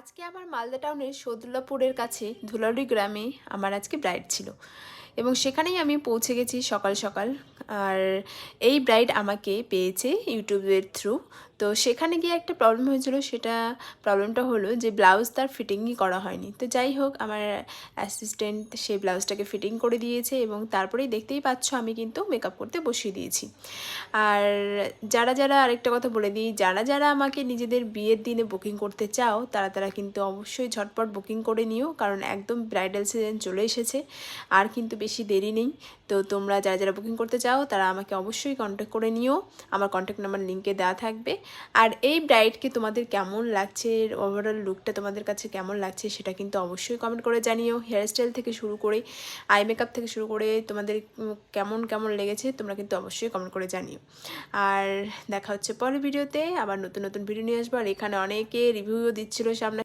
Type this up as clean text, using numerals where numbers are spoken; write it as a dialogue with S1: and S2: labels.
S1: আজকে আমার মালদা টাউনের সদুল্লাপুরের কাছে ধুলাউড়ি গ্রামে আমার আজকে ব্রাইড ছিল এবং সেখানেই আমি পৌঁছে গেছি সকাল সকাল। আর এই ব্রাইড আমাকে পেয়েছে ইউটিউবের থ্রু। তো সেখানে গিয়ে একটা প্রবলেম হয়েছিল, প্রবলেমটা হলো যে ব্লাউজ তার ফিটিংই করা হয়নি। তো যাই হোক, আমার অ্যাসিস্ট্যান্ট সেই ব্লাউজটাকে ফিটিং করে দিয়েছে এবং তারপরেই দেখতেই পাচ্ছ আমি কিন্তু মেকআপ করতে বসিয়ে দিয়েছি। আর যারা আরেকটা কথা বলে দিই, যারা আমাকে নিজেদের বিয়ের দিনে বুকিং করতে চাও তারা কিন্তু অবশ্যই ঝটপট বুকিং করে নিও, কারণ একদম ব্রাইডাল সিজন চলে এসেছে, আর কিন্তু বেশি দেরি নেই। তো তোমরা যারা বুকিং করতে চাও তারা আমাকে অবশ্যই কন্ট্যাক্ট করে নিও, আমার কন্ট্যাক্ট নাম্বার লিঙ্কে দেওয়া থাকবে। আর এই ব্রাইডকে তোমাদের কেমন লাগছে, ওভারঅল লুকটা তোমাদের কাছে কেমন লাগছে সেটা কিন্তু অবশ্যই কমেন্ট করে জানিও। হেয়ারস্টাইল থেকে শুরু করে আই মেকআপ থেকে শুরু করে তোমাদের কেমন কেমন লেগেছে তোমরা কিন্তু অবশ্যই কমেন্ট করে জানিও। আর দেখা হচ্ছে পরের ভিডিওতে, আবার নতুন নতুন ভিডিও নিয়ে আসবো। আর এখানে অনেকে রিভিউও দিচ্ছিলো সামনে।